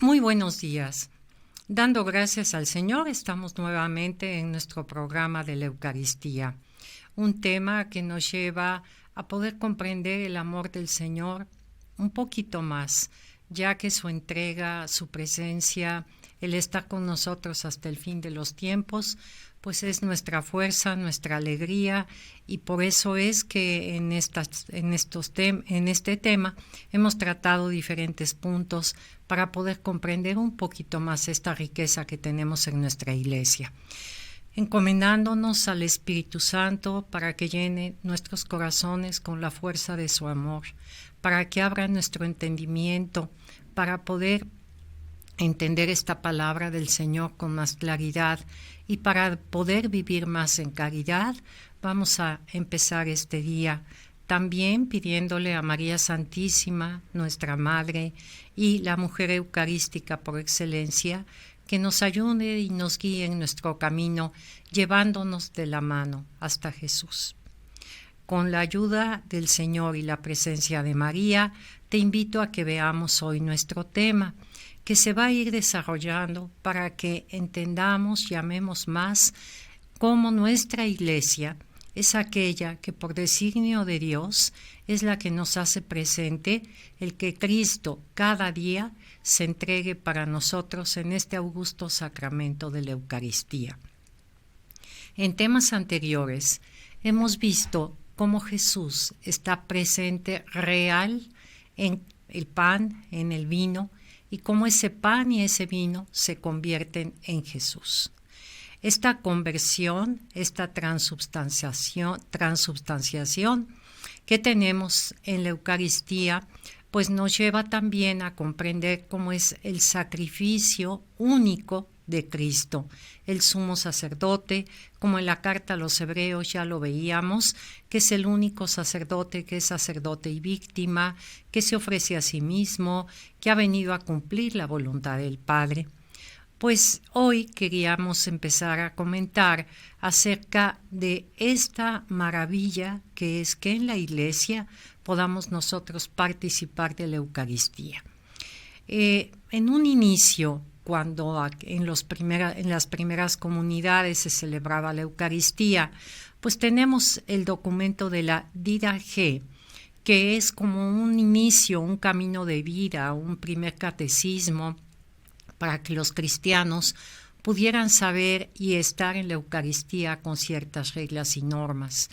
Muy buenos días. Dando gracias al Señor, estamos nuevamente en nuestro programa de la Eucaristía, un tema que nos lleva a poder comprender el amor del Señor un poquito más, ya que su entrega, su presencia, el estar con nosotros hasta el fin de los tiempos, pues es nuestra fuerza, nuestra alegría, y por eso es que en este tema hemos tratado diferentes puntos para poder comprender un poquito más esta riqueza que tenemos en nuestra iglesia, encomendándonos al Espíritu Santo para que llene nuestros corazones con la fuerza de su amor, para que abra nuestro entendimiento, para poder entender esta palabra del Señor con más claridad y para poder vivir más en caridad. Vamos a empezar este día también pidiéndole a María Santísima, nuestra Madre y la mujer eucarística por excelencia, que nos ayude y nos guíe en nuestro camino, llevándonos de la mano hasta Jesús. Con la ayuda del Señor y la presencia de María, te invito a que veamos hoy nuestro tema, que se va a ir desarrollando para que entendamos y amemos más cómo nuestra iglesia es aquella que por designio de Dios es la que nos hace presente el que Cristo cada día se entregue para nosotros en este augusto sacramento de la Eucaristía. En temas anteriores hemos visto cómo Jesús está presente real en el pan, en el vino, y cómo ese pan y ese vino se convierten en Jesús. Esta conversión, esta transubstanciación que tenemos en la Eucaristía, pues nos lleva también a comprender cómo es el sacrificio único de Cristo, el sumo sacerdote, como en la carta a los Hebreos ya lo veíamos, que es el único sacerdote que es sacerdote y víctima, que se ofrece a sí mismo, que ha venido a cumplir la voluntad del Padre. Pues hoy queríamos empezar a comentar acerca de esta maravilla que es que en la Iglesia podamos nosotros participar de la Eucaristía. En un inicio, cuando en las primeras comunidades se celebraba la Eucaristía, pues tenemos el documento de la Didache, que es como un inicio, un camino de vida, un primer catecismo para que los cristianos pudieran saber y estar en la Eucaristía con ciertas reglas y normas.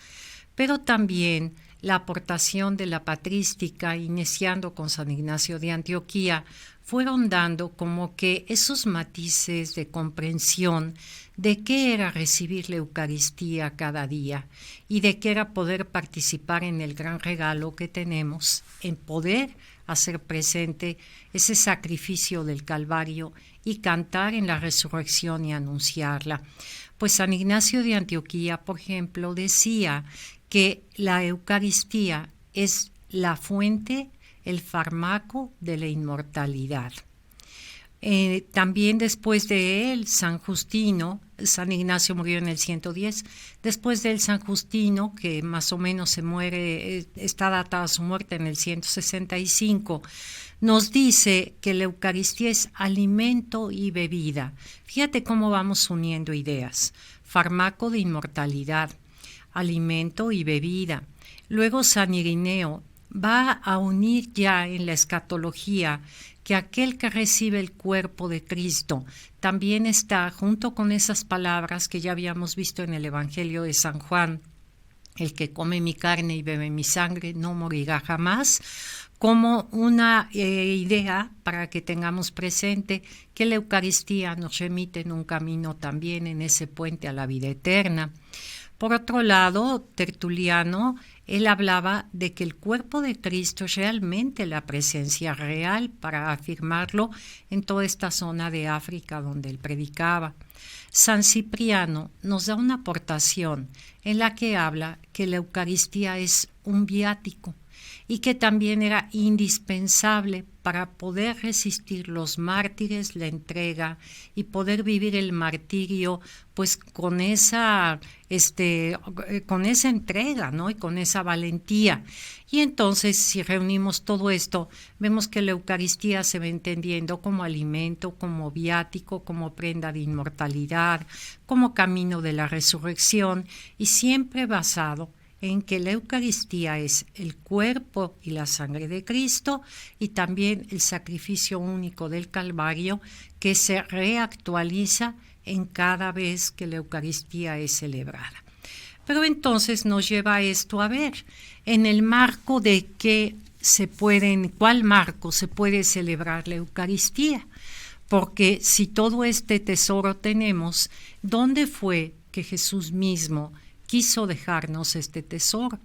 Pero también la aportación de la patrística, iniciando con San Ignacio de Antioquía, fueron dando como que esos matices de comprensión de qué era recibir la Eucaristía cada día y de qué era poder participar en el gran regalo que tenemos, en poder hacer presente ese sacrificio del Calvario y cantar en la resurrección y anunciarla. Pues San Ignacio de Antioquía, por ejemplo, decía que la Eucaristía es la fuente, el fármaco de la inmortalidad. También después de él, San Justino, San Ignacio murió en el 110, después de él San Justino, que más o menos se muere, está datada su muerte en el 165, nos dice que la Eucaristía es alimento y bebida. Fíjate cómo vamos uniendo ideas. Fármaco de inmortalidad, alimento y bebida. Luego San Irineo va a unir ya en la escatología que aquel que recibe el cuerpo de Cristo también está, junto con esas palabras que ya habíamos visto en el Evangelio de San Juan, el que come mi carne y bebe mi sangre no morirá jamás, como una idea para que tengamos presente que la Eucaristía nos remite en un camino también en ese puente a la vida eterna. Por otro lado, Tertuliano, él hablaba de que el cuerpo de Cristo es realmente la presencia real, para afirmarlo en toda esta zona de África donde él predicaba. San Cipriano nos da una aportación en la que habla que la Eucaristía es un viático, y que también era indispensable para poder resistir los mártires, la entrega y poder vivir el martirio pues con esa entrega, ¿no? Y con esa valentía. Y entonces, si reunimos todo esto, vemos que la Eucaristía se va entendiendo como alimento, como viático, como prenda de inmortalidad, como camino de la resurrección, y siempre basado en que la Eucaristía es el cuerpo y la sangre de Cristo y también el sacrificio único del Calvario que se reactualiza en cada vez que la Eucaristía es celebrada. Pero entonces nos lleva esto a ver, en el marco de cuál marco se puede celebrar la Eucaristía, porque si todo este tesoro tenemos, ¿dónde fue que Jesús mismo quiso dejarnos este tesoro?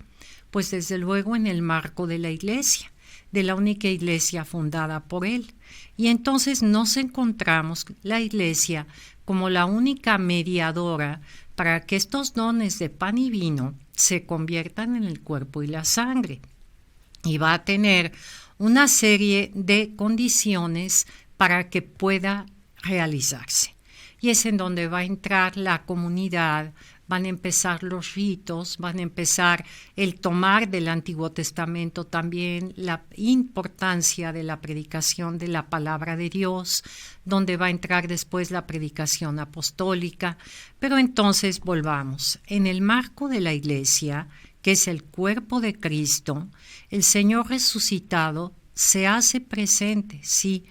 Pues desde luego en el marco de la Iglesia, de la única Iglesia fundada por Él. Y entonces nos encontramos la Iglesia como la única mediadora para que estos dones de pan y vino se conviertan en el cuerpo y la sangre. Y va a tener una serie de condiciones para que pueda realizarse. Y es en donde va a entrar la comunidad, van a empezar los ritos, van a empezar el tomar del Antiguo Testamento también la importancia de la predicación de la palabra de Dios, donde va a entrar después la predicación apostólica. Pero entonces volvamos, en el marco de la Iglesia, que es el cuerpo de Cristo, el Señor resucitado se hace presente, sí,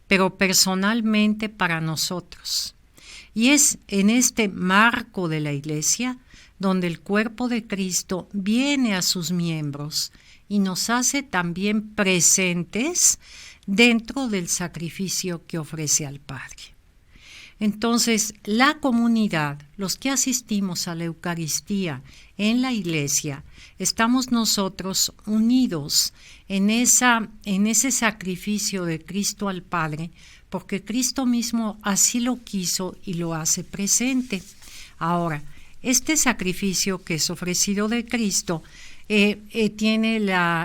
pero personalmente para nosotros. Y es en este marco de la Iglesia donde el cuerpo de Cristo viene a sus miembros y nos hace también presentes dentro del sacrificio que ofrece al Padre. Entonces, la comunidad, los que asistimos a la Eucaristía en la Iglesia, estamos nosotros unidos en ese sacrificio de Cristo al Padre, porque Cristo mismo así lo quiso y lo hace presente. Ahora, este sacrificio que es ofrecido de Cristo tiene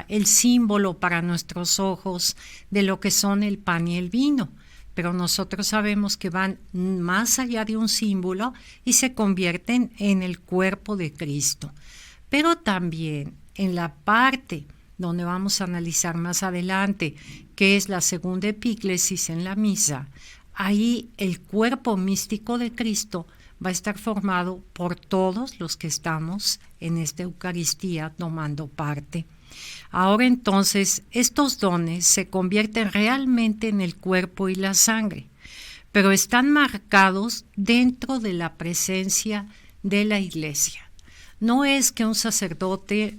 el símbolo para nuestros ojos de lo que son el pan y el vino, pero nosotros sabemos que van más allá de un símbolo y se convierten en el cuerpo de Cristo. Pero también en la parte donde vamos a analizar más adelante, que es la segunda epíclesis en la misa, ahí el cuerpo místico de Cristo va a estar formado por todos los que estamos en esta Eucaristía tomando parte. Ahora entonces estos dones se convierten realmente en el cuerpo y la sangre, pero están marcados dentro de la presencia de la Iglesia. No es que un sacerdote,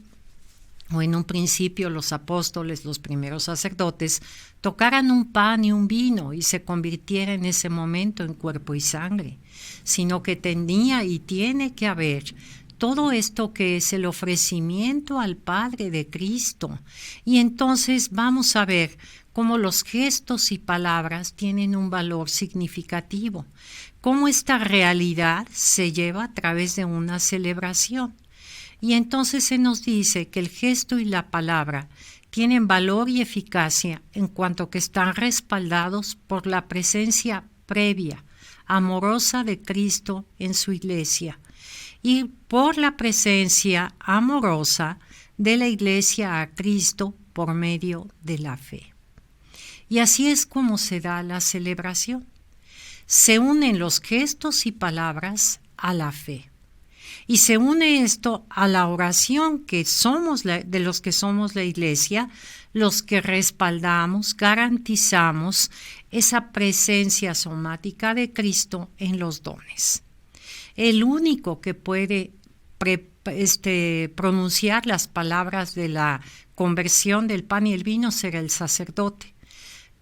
o en un principio los apóstoles, los primeros sacerdotes, tocaran un pan y un vino y se convirtiera en ese momento en cuerpo y sangre, sino que tenía y tiene que haber todo esto que es el ofrecimiento al Padre de Cristo. Y entonces vamos a ver cómo los gestos y palabras tienen un valor significativo, cómo esta realidad se lleva a través de una celebración. Y entonces se nos dice que el gesto y la palabra tienen valor y eficacia en cuanto que están respaldados por la presencia previa, amorosa de Cristo en su Iglesia y por la presencia amorosa de la Iglesia a Cristo por medio de la fe. Y así es como se da la celebración. Se unen los gestos y palabras a la fe. Y se une esto a la oración que somos de los que somos la Iglesia, los que respaldamos, garantizamos esa presencia somática de Cristo en los dones. El único que puede pronunciar las palabras de la conversión del pan y el vino será el sacerdote.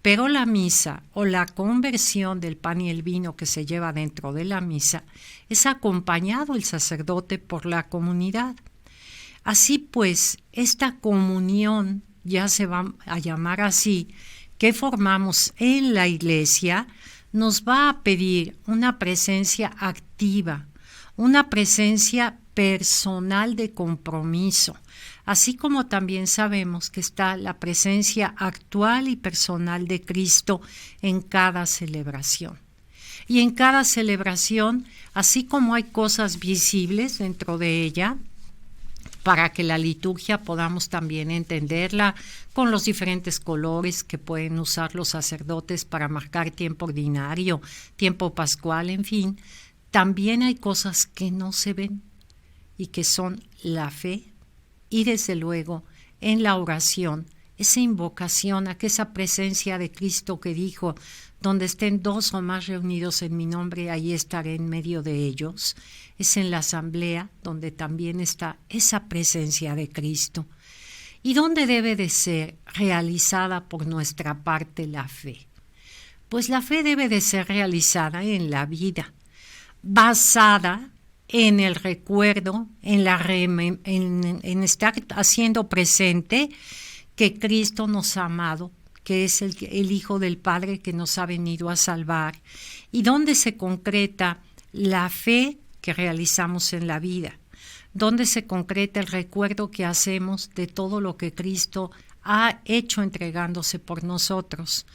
Pero la misa o la conversión del pan y el vino que se lleva dentro de la misa es acompañado el sacerdote por la comunidad. Así pues, esta comunión, ya se va a llamar así, que formamos en la Iglesia, nos va a pedir una presencia activa, una presencia personal de compromiso, así como también sabemos que está la presencia actual y personal de Cristo en cada celebración. Y en cada celebración, así como hay cosas visibles dentro de ella, para que la liturgia podamos también entenderla con los diferentes colores que pueden usar los sacerdotes para marcar tiempo ordinario, tiempo pascual, en fin, también hay cosas que no se ven y que son la fe y desde luego en la oración, esa invocación a que esa presencia de Cristo que dijo, donde estén dos o más reunidos en mi nombre, ahí estaré en medio de ellos, es en la asamblea donde también está esa presencia de Cristo. ¿Y dónde debe de ser realizada por nuestra parte la fe? Pues la fe debe de ser realizada en la vida, basada en el recuerdo, en estar haciendo presente que Cristo nos ha amado, que es el Hijo del Padre que nos ha venido a salvar, y donde se concreta la fe que realizamos en la vida, donde se concreta el recuerdo que hacemos de todo lo que Cristo ha hecho entregándose por nosotros,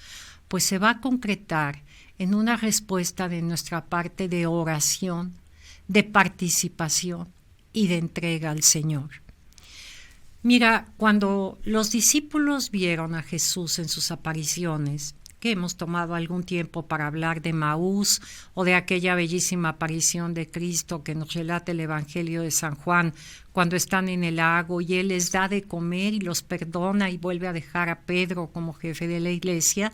pues se va a concretar en una respuesta de nuestra parte de oración, de participación y de entrega al Señor. Mira, cuando los discípulos vieron a Jesús en sus apariciones, que hemos tomado algún tiempo para hablar de Maús o de aquella bellísima aparición de Cristo que nos relata el Evangelio de San Juan, cuando están en el lago y Él les da de comer y los perdona y vuelve a dejar a Pedro como jefe de la iglesia,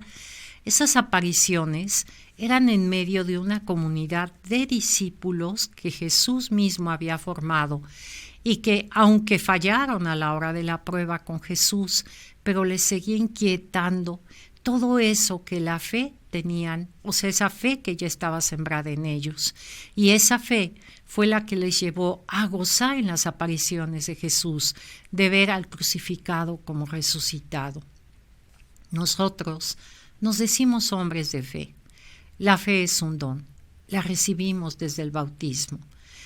esas apariciones eran en medio de una comunidad de discípulos que Jesús mismo había formado y que, aunque fallaron a la hora de la prueba con Jesús, pero les seguía inquietando todo eso que la fe tenían, o sea, esa fe que ya estaba sembrada en ellos. Y esa fe fue la que les llevó a gozar en las apariciones de Jesús, de ver al crucificado como resucitado. Nosotros nos decimos hombres de fe. La fe es un don, la recibimos desde el bautismo.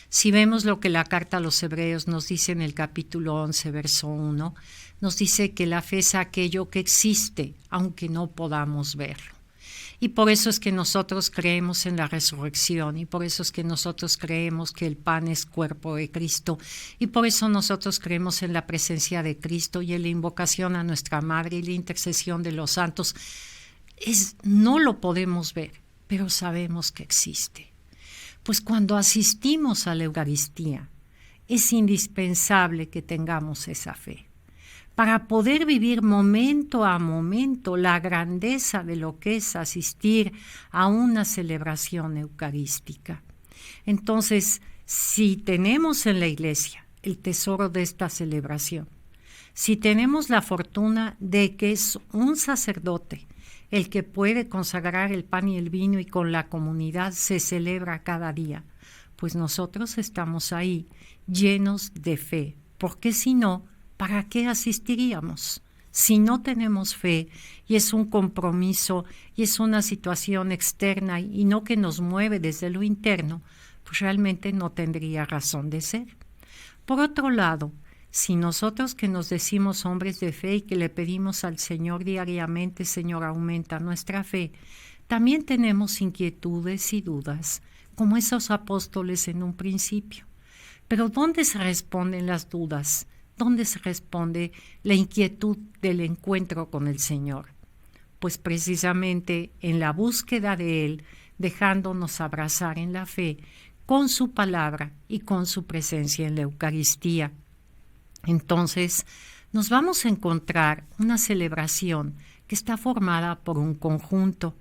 Si vemos lo que la carta a los Hebreos nos dice en el capítulo 11, verso 1, nos dice que la fe es aquello que existe, aunque no podamos verlo. Y por eso es que nosotros creemos en la resurrección, y por eso es que nosotros creemos que el pan es cuerpo de Cristo, y por eso nosotros creemos en la presencia de Cristo y en la invocación a nuestra Madre y la intercesión de los santos. No lo podemos ver, pero sabemos que existe. Pues cuando asistimos a la Eucaristía, es indispensable que tengamos esa fe para poder vivir momento a momento la grandeza de lo que es asistir a una celebración eucarística. Entonces, si tenemos en la iglesia el tesoro de esta celebración, si tenemos la fortuna de que es un sacerdote el que puede consagrar el pan y el vino y con la comunidad se celebra cada día, pues nosotros estamos ahí llenos de fe, porque si no, ¿para qué asistiríamos? Si no tenemos fe y es un compromiso y es una situación externa y no que nos mueve desde lo interno, pues realmente no tendría razón de ser. Por otro lado, si nosotros que nos decimos hombres de fe y que le pedimos al Señor diariamente, Señor, aumenta nuestra fe, también tenemos inquietudes y dudas, como esos apóstoles en un principio. Pero ¿dónde se responden las dudas? ¿Dónde se responde la inquietud del encuentro con el Señor? Pues precisamente en la búsqueda de Él, dejándonos abrazar en la fe, con su palabra y con su presencia en la Eucaristía. Entonces, nos vamos a encontrar una celebración que está formada por un conjunto,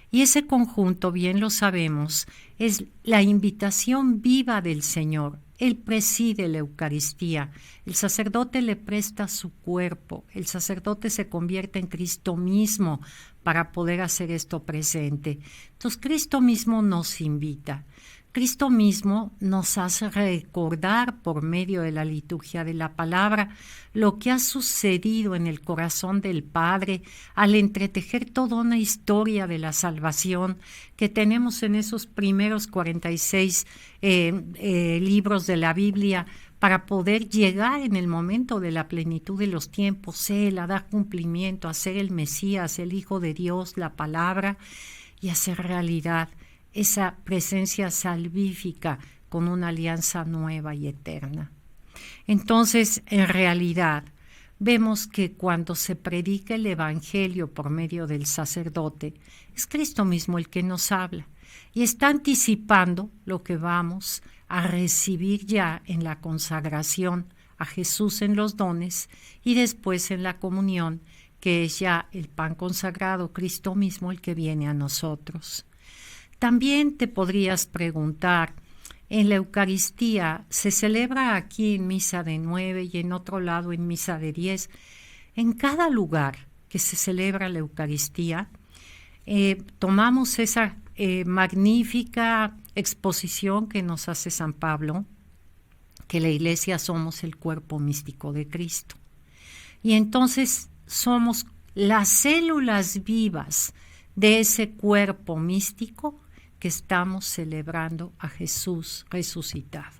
y ese conjunto, bien lo sabemos, es la invitación viva del Señor. Él preside la Eucaristía, el sacerdote le presta su cuerpo, el sacerdote se convierte en Cristo mismo para poder hacer esto presente. Entonces, Cristo mismo nos invita. Cristo mismo nos hace recordar por medio de la liturgia de la palabra lo que ha sucedido en el corazón del Padre al entretejer toda una historia de la salvación que tenemos en esos primeros 46 libros de la Biblia, para poder llegar en el momento de la plenitud de los tiempos, Él a dar cumplimiento, a ser el Mesías, el Hijo de Dios, la palabra, y hacer realidad esa presencia salvífica con una alianza nueva y eterna. Entonces, en realidad, vemos que cuando se predica el Evangelio por medio del sacerdote, es Cristo mismo el que nos habla y está anticipando lo que vamos a recibir ya en la consagración a Jesús en los dones y después en la comunión, que es ya el pan consagrado, Cristo mismo el que viene a nosotros. También te podrías preguntar, en la Eucaristía se celebra aquí en misa de 9 y en otro lado en misa de 10. En cada lugar que se celebra la Eucaristía, tomamos esa magnífica exposición que nos hace San Pablo, que la Iglesia somos el cuerpo místico de Cristo. Y entonces somos las células vivas de ese cuerpo místico que estamos celebrando a Jesús resucitado.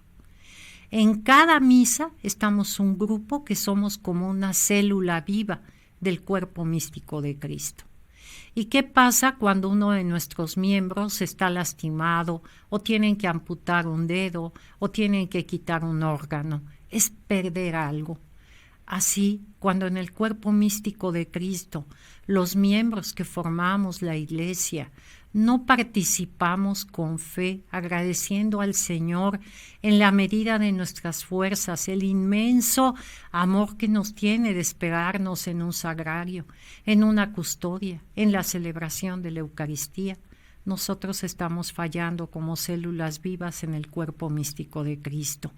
En cada misa estamos un grupo que somos como una célula viva del cuerpo místico de Cristo. ¿Y qué pasa cuando uno de nuestros miembros está lastimado o tienen que amputar un dedo o tienen que quitar un órgano? Es perder algo. Así, cuando en el cuerpo místico de Cristo, los miembros que formamos la Iglesia, no participamos con fe, agradeciendo al Señor en la medida de nuestras fuerzas, el inmenso amor que nos tiene de esperarnos en un sagrario, en una custodia, en la celebración de la Eucaristía. Nosotros estamos fallando como células vivas en el cuerpo místico de Cristo.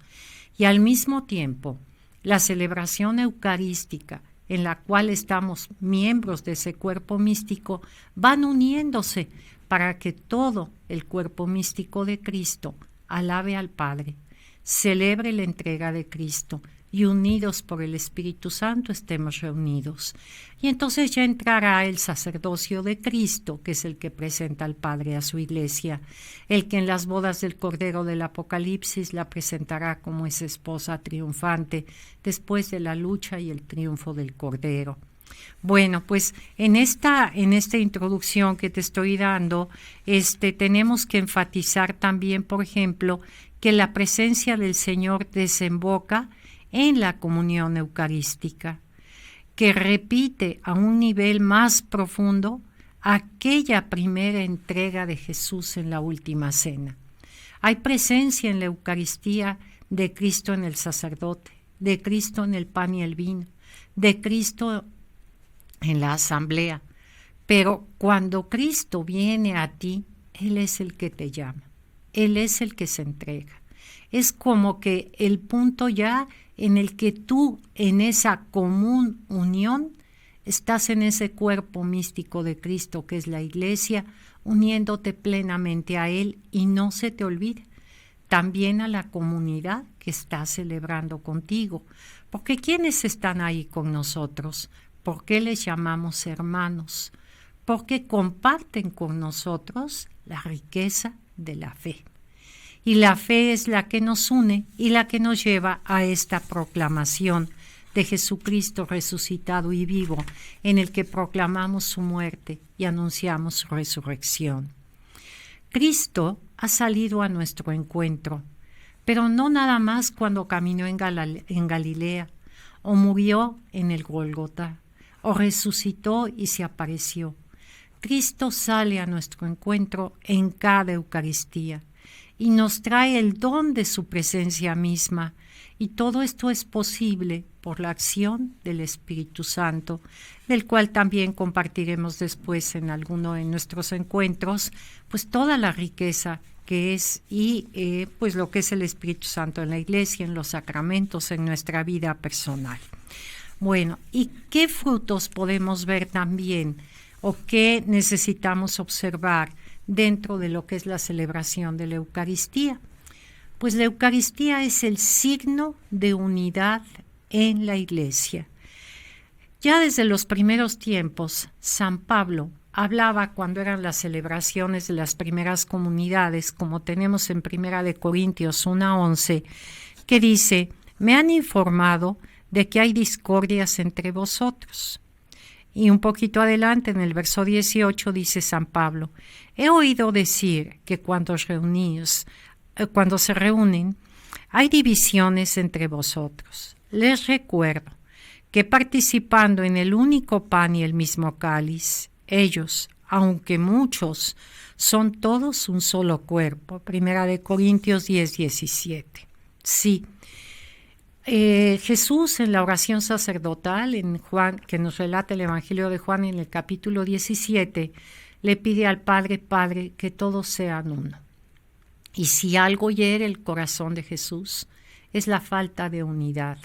Y al mismo tiempo, la celebración eucarística, en la cual estamos miembros de ese cuerpo místico, van uniéndose para que todo el cuerpo místico de Cristo alabe al Padre, celebre la entrega de Cristo y unidos por el Espíritu Santo estemos reunidos. Y entonces ya entrará el sacerdocio de Cristo, que es el que presenta al Padre a su Iglesia, el que en las bodas del Cordero del Apocalipsis la presentará como esa esposa triunfante después de la lucha y el triunfo del Cordero. Bueno, pues en esta introducción que te estoy dando, tenemos que enfatizar también, por ejemplo, que la presencia del Señor desemboca en la comunión eucarística, que repite a un nivel más profundo aquella primera entrega de Jesús en la última cena. Hay presencia en la Eucaristía de Cristo en el sacerdote, de Cristo en el pan y el vino, de Cristo en la asamblea, pero cuando Cristo viene a ti, Él es el que te llama, Él es el que se entrega. Es como que el punto ya en el que tú, en esa común unión, estás en ese cuerpo místico de Cristo que es la Iglesia, uniéndote plenamente a Él y no se te olvide también a la comunidad que está celebrando contigo, porque ¿quiénes están ahí con nosotros? ¿Por qué les llamamos hermanos? Porque comparten con nosotros la riqueza de la fe. Y la fe es la que nos une y la que nos lleva a esta proclamación de Jesucristo resucitado y vivo, en el que proclamamos su muerte y anunciamos su resurrección. Cristo ha salido a nuestro encuentro, pero no nada más cuando caminó en Galilea, o murió en el Gólgota, o resucitó y se apareció. Cristo sale a nuestro encuentro en cada Eucaristía y nos trae el don de su presencia misma, y todo esto es posible por la acción del Espíritu Santo, del cual también compartiremos después en alguno de nuestros encuentros, pues toda la riqueza que es y pues lo que es el Espíritu Santo en la Iglesia, en los sacramentos, en nuestra vida personal. Bueno, ¿y qué frutos podemos ver también o qué necesitamos observar dentro de lo que es la celebración de la Eucaristía. Pues la Eucaristía es el signo de unidad en la Iglesia. Ya desde los primeros tiempos, San Pablo hablaba cuando eran las celebraciones de las primeras comunidades, como tenemos en 1 Corintios 1:11, que dice: me han informado de que hay discordias entre vosotros. Y un poquito adelante, en el verso 18, dice San Pablo: he oído decir que cuando se reúnen, hay divisiones entre vosotros. Les recuerdo que participando en el único pan y el mismo cáliz, ellos, aunque muchos, son todos un solo cuerpo. 1 Corintios 10:17. Sí. Jesús, en la oración sacerdotal en Juan, que nos relata el Evangelio de Juan en el capítulo 17, le pide al Padre: Padre, que todos sean uno. Y si algo hiere el corazón de Jesús, es la falta de unidad.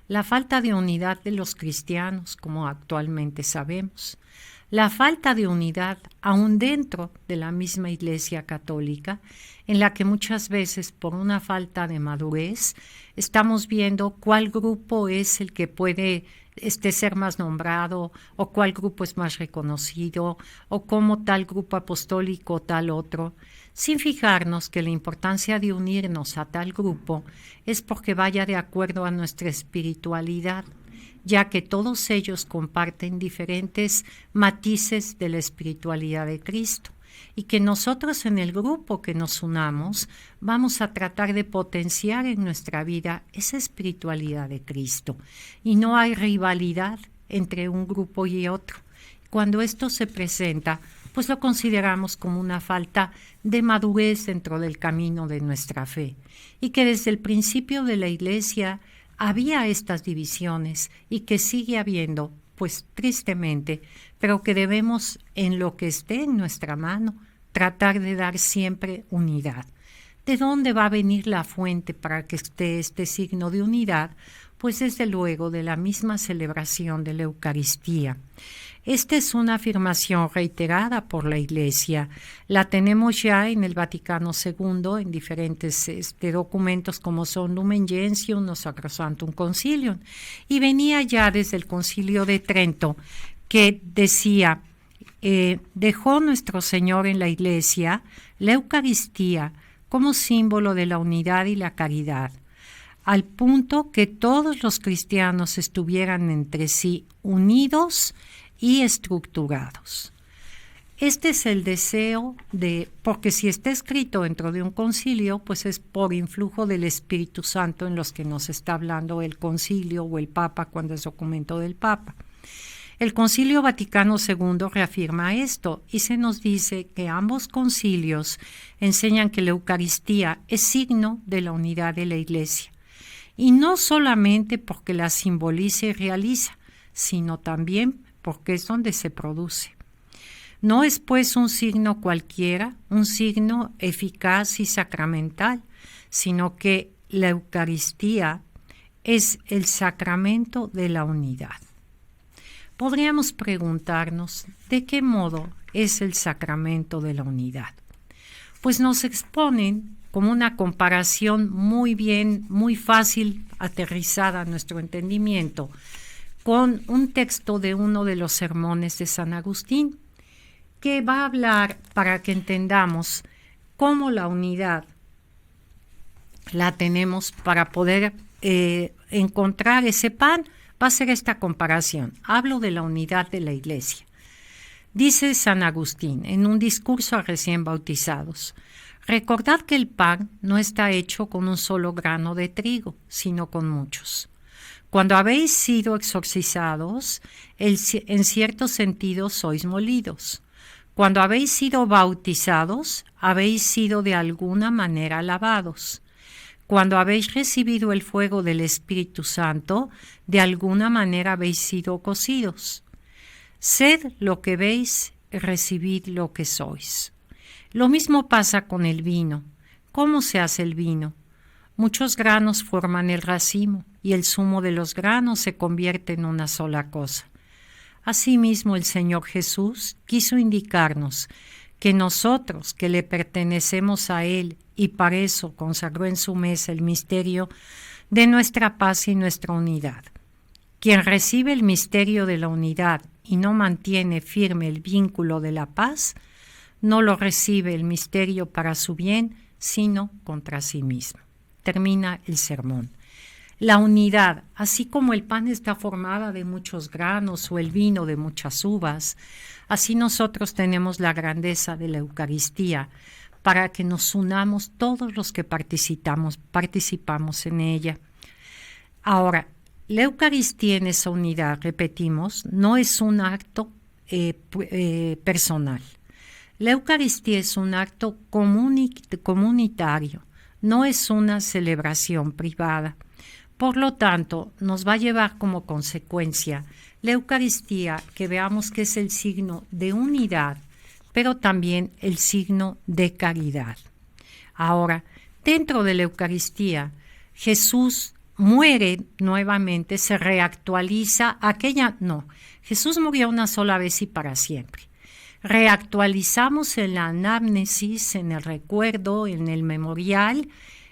La falta de unidad de los cristianos, como actualmente sabemos. La falta de unidad aún dentro de la misma Iglesia Católica, en la que muchas veces por una falta de madurez estamos viendo cuál grupo es el que puede ser más nombrado, o cuál grupo es más reconocido, o cómo tal grupo apostólico o tal otro, sin fijarnos que la importancia de unirnos a tal grupo es porque vaya de acuerdo a nuestra espiritualidad, ya que todos ellos comparten diferentes matices de la espiritualidad de Cristo, y que nosotros en el grupo que nos unamos vamos a tratar de potenciar en nuestra vida esa espiritualidad de Cristo, y no hay rivalidad entre un grupo y otro. Cuando esto se presenta, pues lo consideramos como una falta de madurez dentro del camino de nuestra fe, y que desde el principio de la Iglesia había estas divisiones y que sigue habiendo, pues tristemente, pero que debemos, en lo que esté en nuestra mano, tratar de dar siempre unidad. ¿De dónde va a venir la fuente para que esté este signo de unidad? Pues desde luego de la misma celebración de la Eucaristía. Esta es una afirmación reiterada por la Iglesia. La tenemos ya en el Vaticano II, en diferentes documentos como son Lumen Gentium o Sacrosanctum Concilium. Y venía ya desde el Concilio de Trento, que decía: dejó nuestro Señor en la Iglesia la Eucaristía como símbolo de la unidad y la caridad, al punto que todos los cristianos estuvieran entre sí unidos y estructurados. Este es el deseo porque si está escrito dentro de un concilio, pues es por influjo del Espíritu Santo en los que nos está hablando el concilio o el Papa cuando es documento del Papa. El Concilio Vaticano II reafirma esto y se nos dice que ambos concilios enseñan que la Eucaristía es signo de la unidad de la Iglesia, y no solamente porque la simboliza y realiza, sino también porque es donde se produce. No es pues un signo cualquiera, un signo eficaz y sacramental, sino que la Eucaristía es el sacramento de la unidad. Podríamos preguntarnos, ¿de qué modo es el sacramento de la unidad? Pues nos exponen como una comparación muy fácil, aterrizada a nuestro entendimiento, con un texto de uno de los sermones de San Agustín, que va a hablar para que entendamos cómo la unidad la tenemos para poder encontrar ese pan. Va a ser esta comparación. Hablo de la unidad de la Iglesia. Dice San Agustín en un discurso a recién bautizados: recordad que el pan no está hecho con un solo grano de trigo, sino con muchos. Cuando habéis sido exorcizados, en cierto sentido sois molidos. Cuando habéis sido bautizados, habéis sido de alguna manera lavados. Cuando habéis recibido el fuego del Espíritu Santo, de alguna manera habéis sido cocidos. Sed lo que veis, recibid lo que sois. Lo mismo pasa con el vino. ¿Cómo se hace el vino? Muchos granos forman el racimo, y el zumo de los granos se convierte en una sola cosa. Asimismo, el Señor Jesús quiso indicarnos que nosotros que le pertenecemos a Él y para eso consagró en su mesa el misterio de nuestra paz y nuestra unidad. Quien recibe el misterio de la unidad y no mantiene firme el vínculo de la paz, no lo recibe el misterio para su bien, sino contra sí mismo. Termina el sermón. La unidad, así como el pan está formada de muchos granos o el vino de muchas uvas, así nosotros tenemos la grandeza de la Eucaristía para que nos unamos todos los que participamos en ella. Ahora, la Eucaristía en esa unidad, repetimos, no es un acto personal. La Eucaristía es un acto comunitario, no es una celebración privada. Por lo tanto, nos va a llevar como consecuencia la Eucaristía que veamos que es el signo de unidad, pero también el signo de caridad. Ahora, dentro de la Eucaristía, Jesús muere nuevamente, se reactualiza Jesús murió una sola vez y para siempre. Reactualizamos en la anamnesis, en el recuerdo, en el memorial,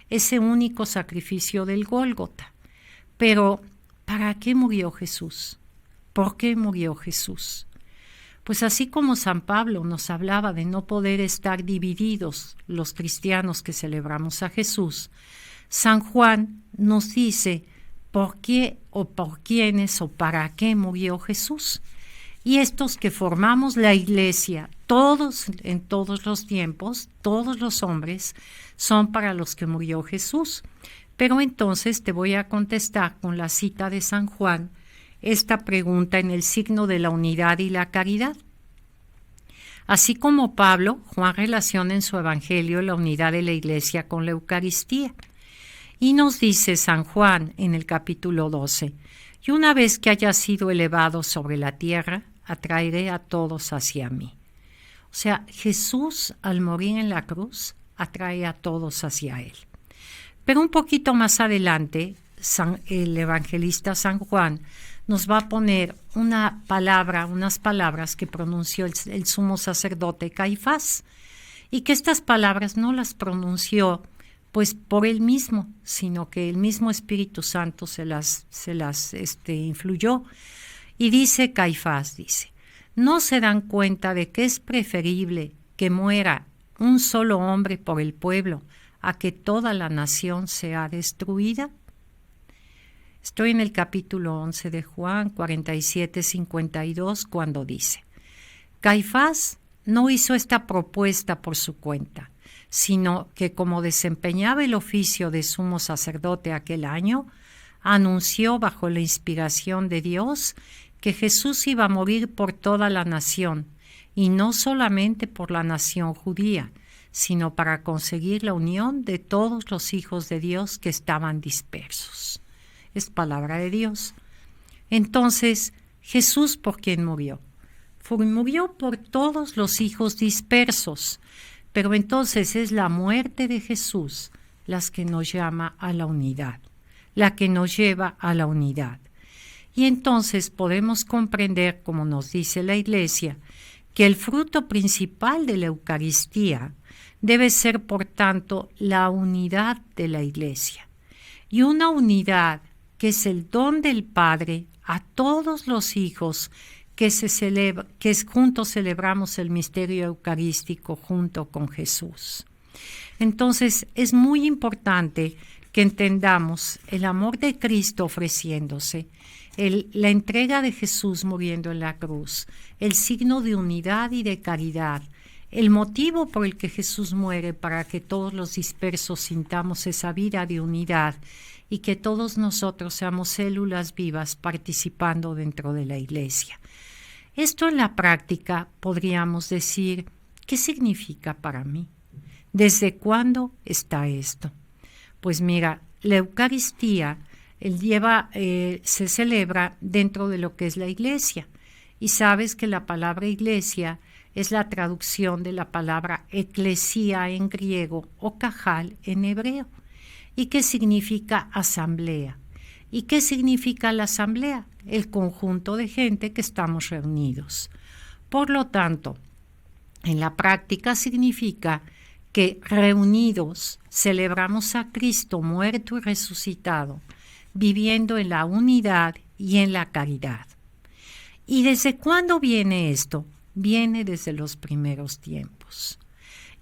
ese único sacrificio del Gólgota. Pero, ¿para qué murió Jesús? ¿Por qué murió Jesús? Pues así como San Pablo nos hablaba de no poder estar divididos los cristianos que celebramos a Jesús, San Juan nos dice por qué o por quiénes o para qué murió Jesús. Y estos que formamos la Iglesia, todos en todos los tiempos, todos los hombres, son para los que murió Jesús. Pero entonces te voy a contestar con la cita de San Juan esta pregunta en el signo de la unidad y la caridad. Así como Pablo, Juan relaciona en su Evangelio la unidad de la Iglesia con la Eucaristía. Y nos dice San Juan en el capítulo 12, y una vez que haya sido elevado sobre la tierra, atraeré a todos hacia mí. O sea, Jesús al morir en la cruz atrae a todos hacia Él. Pero un poquito más adelante, el evangelista San Juan nos va a poner unas palabras que pronunció el sumo sacerdote Caifás, y que estas palabras no las pronunció pues por él mismo, sino que el mismo Espíritu Santo se las influyó. Y dice Caifás, ¿no se dan cuenta de que es preferible que muera un solo hombre por el pueblo a que toda la nación sea destruida? Estoy en el capítulo 11 de Juan, 47-52, cuando dice, Caifás no hizo esta propuesta por su cuenta, sino que como desempeñaba el oficio de sumo sacerdote aquel año, anunció bajo la inspiración de Dios que Jesús iba a morir por toda la nación, y no solamente por la nación judía, sino para conseguir la unión de todos los hijos de Dios que estaban dispersos. Es palabra de Dios. Entonces, ¿Jesús por quién murió? Murió por todos los hijos dispersos, pero entonces es la muerte de Jesús la que nos llama a la unidad, la que nos lleva a la unidad. Y entonces podemos comprender, como nos dice la Iglesia, que el fruto principal de la Eucaristía debe ser, por tanto, la unidad de la Iglesia. Y una unidad que es el don del Padre a todos los hijos que juntos celebramos el misterio eucarístico junto con Jesús. Entonces es muy importante que entendamos el amor de Cristo ofreciéndose, la entrega de Jesús muriendo en la cruz, el signo de unidad y de caridad, el motivo por el que Jesús muere para que todos los dispersos sintamos esa vida de unidad y que todos nosotros seamos células vivas participando dentro de la Iglesia. Esto en la práctica podríamos decir, ¿qué significa para mí? ¿Desde cuándo está esto? Pues mira, la Eucaristía se celebra dentro de lo que es la Iglesia. Y sabes que la palabra Iglesia es la traducción de la palabra eclesía en griego o cajal en hebreo. ¿Y qué significa asamblea? ¿Y qué significa la asamblea? El conjunto de gente que estamos reunidos. Por lo tanto, En la práctica significa que reunidos celebramos a Cristo muerto y resucitado, viviendo en la unidad y en la caridad. ¿Y desde cuándo viene esto? Viene desde los primeros tiempos.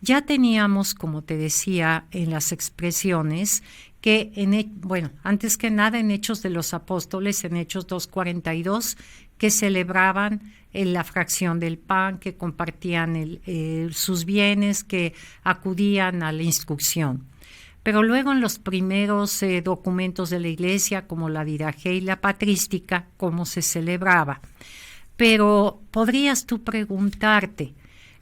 Ya teníamos, como te decía en las expresiones, que antes que nada en Hechos de los Apóstoles, en Hechos 2:42, que celebraban la fracción del pan, que compartían sus bienes, que acudían a la instrucción. Pero luego en los primeros documentos de la Iglesia, como la Didaché y la Patrística, cómo se celebraba. Pero podrías tú preguntarte,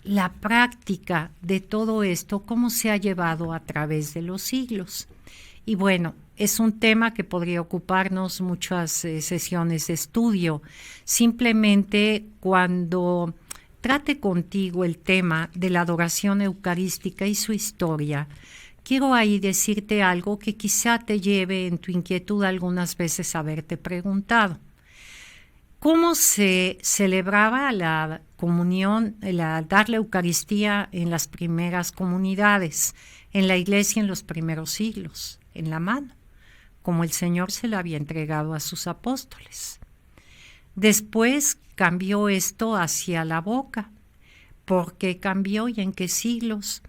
la práctica de todo esto, ¿cómo se ha llevado a través de los siglos? Y bueno, es un tema que podría ocuparnos muchas sesiones de estudio. Simplemente cuando trate contigo el tema de la adoración eucarística y su historia, quiero ahí decirte algo que quizá te lleve en tu inquietud algunas veces a haberte preguntado. ¿Cómo se celebraba la comunión, dar la Eucaristía en las primeras comunidades, en la Iglesia en los primeros siglos? En la mano, como el Señor se la había entregado a sus apóstoles. Después cambió esto hacia la boca. ¿Por qué cambió y en qué siglos?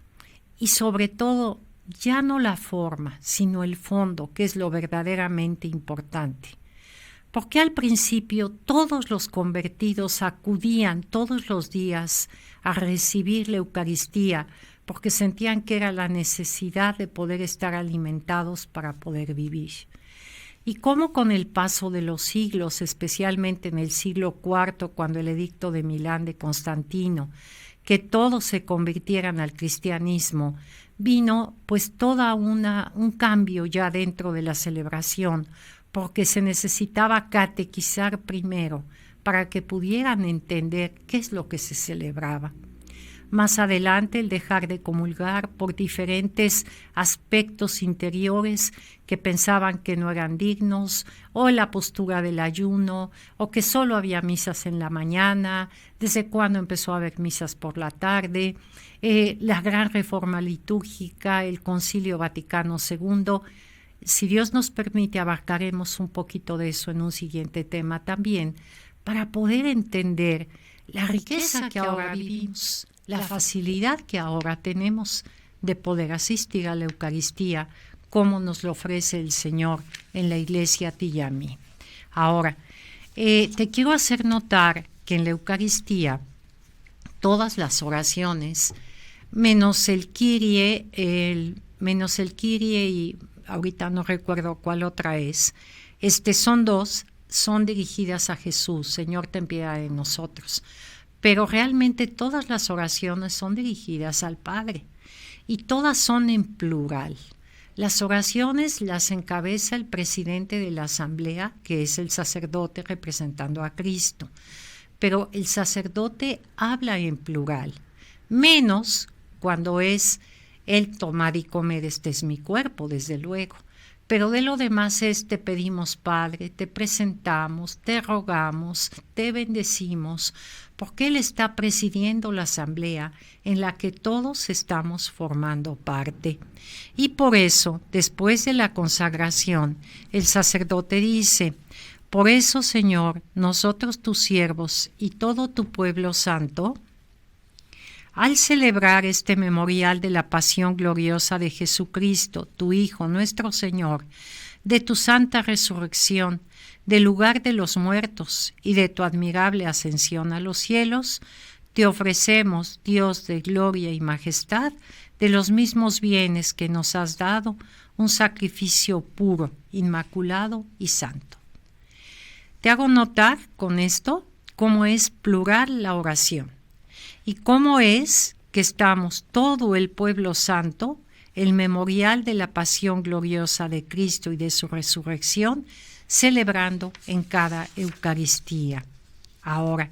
Y sobre todo, ya no la forma, sino el fondo, que es lo verdaderamente importante. Porque al principio todos los convertidos acudían todos los días a recibir la Eucaristía, porque sentían que era la necesidad de poder estar alimentados para poder vivir. Y cómo con el paso de los siglos, especialmente en el siglo IV, cuando el edicto de Milán de Constantino, que todos se convirtieran al cristianismo, vino pues un cambio ya dentro de la celebración, porque se necesitaba catequizar primero para que pudieran entender qué es lo que se celebraba. Más adelante el dejar de comulgar por diferentes aspectos interiores que pensaban que no eran dignos, o la postura del ayuno, o que solo había misas en la mañana, desde cuando empezó a haber misas por la tarde, la gran reforma litúrgica, el Concilio Vaticano II. Si Dios nos permite, abarcaremos un poquito de eso en un siguiente tema también, para poder entender la riqueza que ahora vivimos, la facilidad que ahora tenemos de poder asistir a la Eucaristía, como nos lo ofrece el Señor en la Iglesia a ti y a mí. Ahora, te quiero hacer notar que en la Eucaristía todas las oraciones, menos el Kyrie y ahorita no recuerdo cuál otra es, son dos, son dirigidas a Jesús. Señor, ten piedad de nosotros. Pero realmente todas las oraciones son dirigidas al Padre y todas son en plural. Las oraciones las encabeza el presidente de la asamblea, que es el sacerdote representando a Cristo. Pero el sacerdote habla en plural, menos cuando es el tomar y comer, este es mi cuerpo, desde luego. Pero de lo demás te pedimos, Padre, te presentamos, te rogamos, te bendecimos, porque Él está presidiendo la asamblea en la que todos estamos formando parte. Y por eso, después de la consagración, el sacerdote dice: por eso, Señor, nosotros tus siervos y todo tu pueblo santo, al celebrar este memorial de la pasión gloriosa de Jesucristo, tu Hijo, nuestro Señor, de tu santa resurrección, del lugar de los muertos y de tu admirable ascensión a los cielos, te ofrecemos, Dios de gloria y majestad, de los mismos bienes que nos has dado, un sacrificio puro, inmaculado y santo. Te hago notar con esto cómo es plural la oración. ¿Y cómo es que estamos todo el pueblo santo, el memorial de la pasión gloriosa de Cristo y de su resurrección, celebrando en cada Eucaristía? Ahora,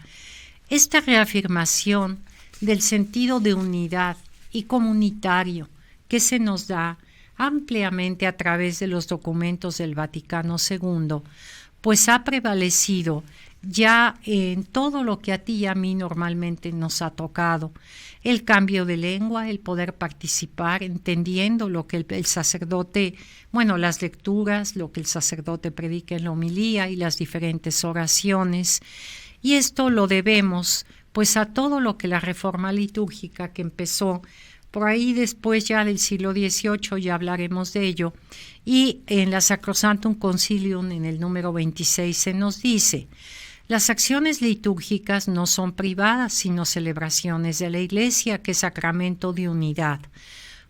esta reafirmación del sentido de unidad y comunitario que se nos da ampliamente a través de los documentos del Vaticano II, pues ha prevalecido ya en todo lo que a ti y a mí normalmente nos ha tocado. El cambio de lengua, el poder participar, entendiendo lo que el sacerdote, bueno, las lecturas, lo que el sacerdote predica en la homilía y las diferentes oraciones. Y esto lo debemos pues a todo lo que la reforma litúrgica que empezó por ahí después ya del siglo XVIII, ya hablaremos de ello, y en la Sacrosanctum Concilium, en el número 26, se nos dice: las acciones litúrgicas no son privadas, sino celebraciones de la Iglesia, que es sacramento de unidad,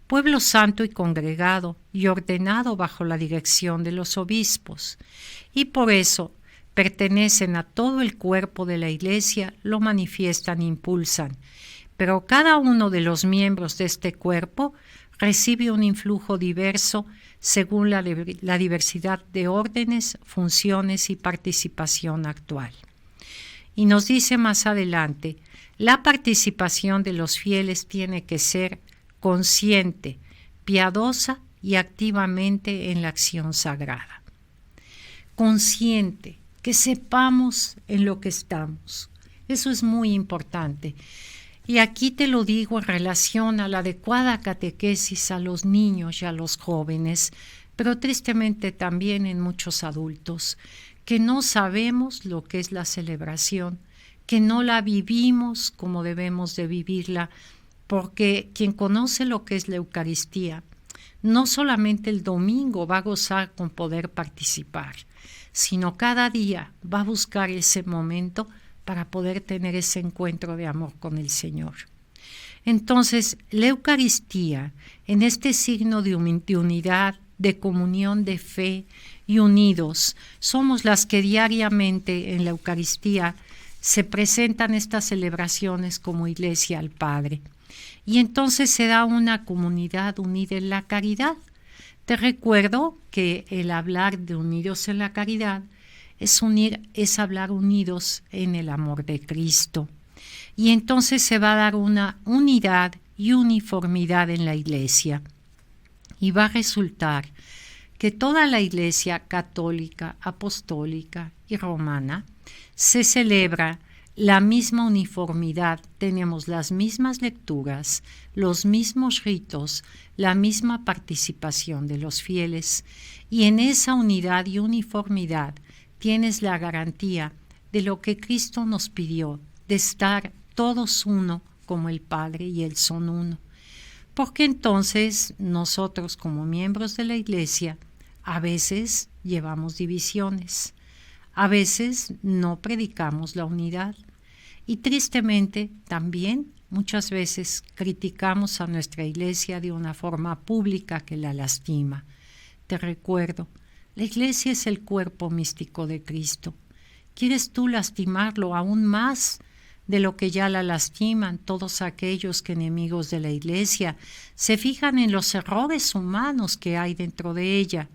pueblo santo y congregado, y ordenado bajo la dirección de los obispos, y por eso pertenecen a todo el cuerpo de la Iglesia, lo manifiestan e impulsan. Pero cada uno de los miembros de este cuerpo recibe un influjo diverso según la diversidad de órdenes, funciones y participación actual. Y nos dice más adelante: la participación de los fieles tiene que ser consciente, piadosa y activamente en la acción sagrada. Consciente, que sepamos en lo que estamos. Eso es muy importante. Y aquí te lo digo en relación a la adecuada catequesis a los niños y a los jóvenes, pero tristemente también en muchos adultos, que no sabemos lo que es la celebración, que no la vivimos como debemos de vivirla, porque quien conoce lo que es la Eucaristía, no solamente el domingo va a gozar con poder participar, sino cada día va a buscar ese momento para poder tener ese encuentro de amor con el Señor. Entonces, la Eucaristía, en este signo de unidad, de comunión de fe y unidos, somos las que diariamente en la Eucaristía se presentan estas celebraciones como Iglesia al Padre. Y entonces se da una comunidad unida en la caridad. Te recuerdo que el hablar de unidos en la caridad es hablar unidos en el amor de Cristo. Y entonces se va a dar una unidad y uniformidad en la Iglesia. Y va a resultar que toda la Iglesia católica, apostólica y romana se celebra la misma uniformidad, tenemos las mismas lecturas, los mismos ritos, la misma participación de los fieles, y en esa unidad y uniformidad tienes la garantía de lo que Cristo nos pidió, de estar todos uno como el Padre y Él son uno. Porque entonces nosotros como miembros de la Iglesia a veces llevamos divisiones, a veces no predicamos la unidad y tristemente también muchas veces criticamos a nuestra Iglesia de una forma pública que la lastima. Te recuerdo, la Iglesia es el cuerpo místico de Cristo. ¿Quieres tú lastimarlo aún más de lo que ya la lastiman todos aquellos que, enemigos de la Iglesia, se fijan en los errores humanos que hay dentro de ella?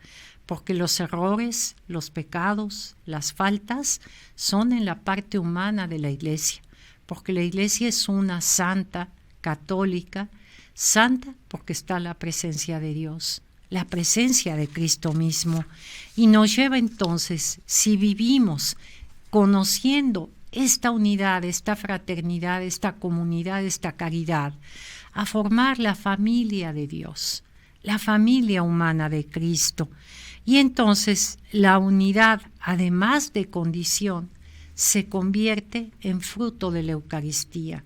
Porque los errores, los pecados, las faltas son en la parte humana de la Iglesia, porque la Iglesia es una santa, católica, santa porque está la presencia de Dios, la presencia de Cristo mismo, y nos lleva entonces, si vivimos conociendo esta unidad, esta fraternidad, esta comunidad, esta caridad, a formar la familia de Dios, la familia humana de Cristo. Y entonces la unidad, además de condición, se convierte en fruto de la Eucaristía,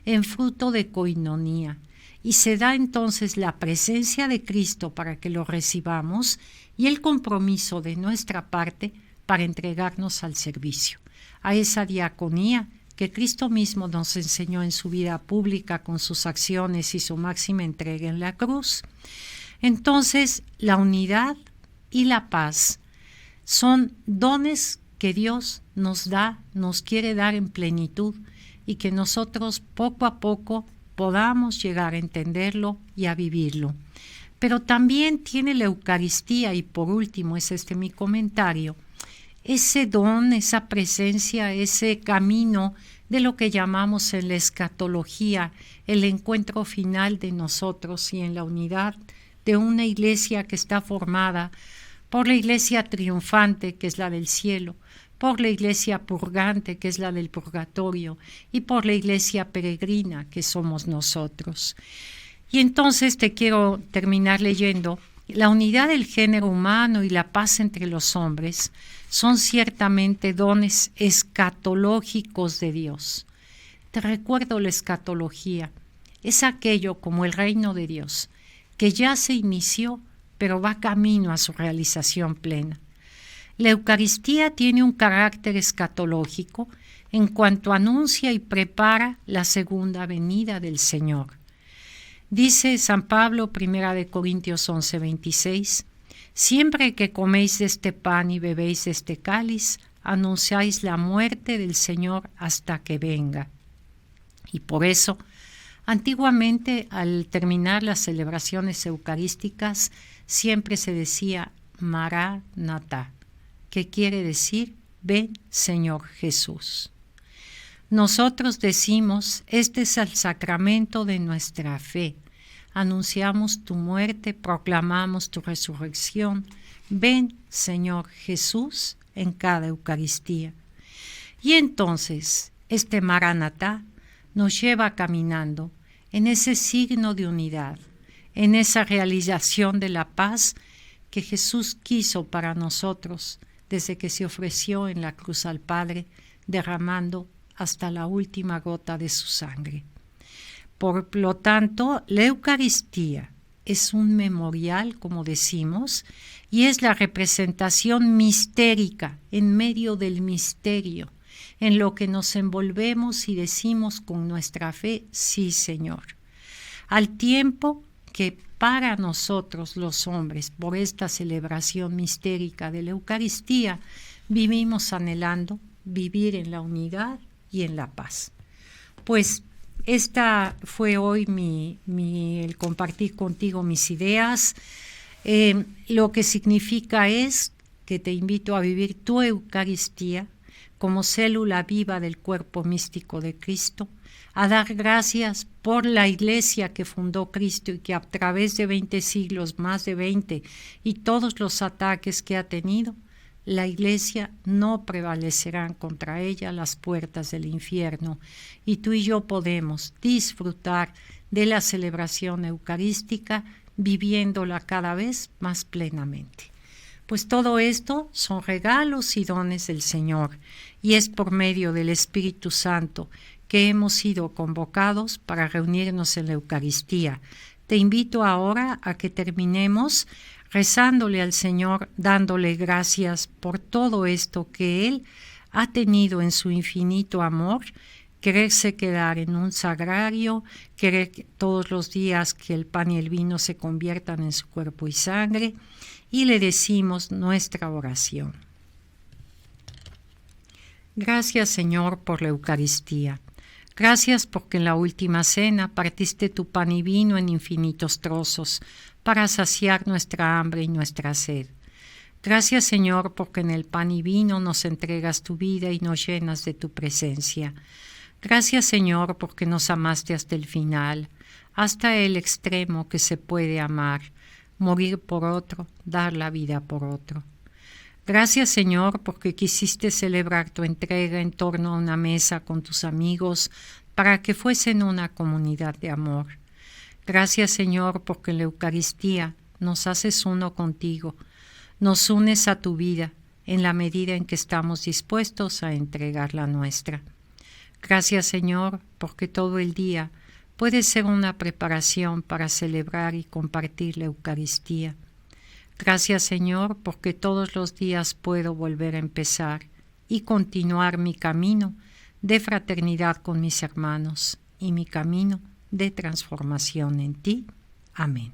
en fruto de coinonía, y se da entonces la presencia de Cristo para que lo recibamos y el compromiso de nuestra parte para entregarnos al servicio, a esa diaconía que Cristo mismo nos enseñó en su vida pública con sus acciones y su máxima entrega en la cruz. Entonces, la unidad y la paz son dones que Dios nos da, nos quiere dar en plenitud y que nosotros poco a poco podamos llegar a entenderlo y a vivirlo. Pero también tiene la Eucaristía, y por último es mi comentario, ese don, esa presencia, ese camino de lo que llamamos en la escatología el encuentro final de nosotros y en la unidad de una iglesia que está formada por la iglesia triunfante, que es la del cielo, por la iglesia purgante, que es la del purgatorio, y por la iglesia peregrina, que somos nosotros. Y entonces te quiero terminar leyendo: la unidad del género humano y la paz entre los hombres son ciertamente dones escatológicos de Dios. Te recuerdo la escatología. Es aquello como el reino de Dios, que ya se inició, pero va camino a su realización plena. La Eucaristía tiene un carácter escatológico en cuanto anuncia y prepara la segunda venida del Señor. Dice San Pablo, 1 Corintios 11:26, siempre que coméis de este pan y bebéis de este cáliz, anunciáis la muerte del Señor hasta que venga. Y por eso, antiguamente, al terminar las celebraciones eucarísticas, siempre se decía Maranatá, que quiere decir ven, Señor Jesús. Nosotros decimos, este es el sacramento de nuestra fe. Anunciamos tu muerte, proclamamos tu resurrección. Ven, Señor Jesús, en cada Eucaristía. Y entonces, este Maranatá nos lleva caminando en ese signo de unidad, en esa realización de la paz que Jesús quiso para nosotros desde que se ofreció en la cruz al Padre, derramando hasta la última gota de su sangre. Por lo tanto, la Eucaristía es un memorial, como decimos, y es la representación mistérica en medio del misterio, en lo que nos envolvemos y decimos con nuestra fe, sí, Señor. Al tiempo que para nosotros los hombres, por esta celebración mistérica de la Eucaristía, vivimos anhelando vivir en la unidad y en la paz. Pues esta fue hoy el compartir contigo mis ideas. Lo que significa es que te invito a vivir tu Eucaristía como célula viva del cuerpo místico de Cristo, a dar gracias por la iglesia que fundó Cristo y que a través de 20 siglos, más de 20, y todos los ataques que ha tenido, la iglesia no prevalecerán contra ella las puertas del infierno, y tú y yo podemos disfrutar de la celebración eucarística viviéndola cada vez más plenamente. Pues todo esto son regalos y dones del Señor, y es por medio del Espíritu Santo que hemos sido convocados para reunirnos en la Eucaristía. Te invito ahora a que terminemos rezándole al Señor, dándole gracias por todo esto que Él ha tenido en su infinito amor, quererse quedar en un sagrario, querer todos los días que el pan y el vino se conviertan en su cuerpo y sangre, y le decimos nuestra oración. Gracias, Señor, por la Eucaristía. Gracias porque en la última cena partiste tu pan y vino en infinitos trozos para saciar nuestra hambre y nuestra sed. Gracias, Señor, porque en el pan y vino nos entregas tu vida y nos llenas de tu presencia. Gracias, Señor, porque nos amaste hasta el final, hasta el extremo que se puede amar, morir por otro, dar la vida por otro. Gracias, Señor, porque quisiste celebrar tu entrega en torno a una mesa con tus amigos para que fuesen una comunidad de amor. Gracias, Señor, porque en la Eucaristía nos haces uno contigo, nos unes a tu vida en la medida en que estamos dispuestos a entregar la nuestra. Gracias, Señor, porque todo el día puede ser una preparación para celebrar y compartir la Eucaristía. Gracias, Señor, porque todos los días puedo volver a empezar y continuar mi camino de fraternidad con mis hermanos y mi camino de transformación en ti. Amén.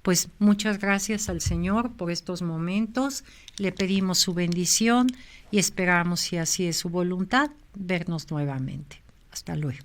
Pues muchas gracias al Señor por estos momentos. Le pedimos su bendición y esperamos, si así es su voluntad, vernos nuevamente. Hasta luego.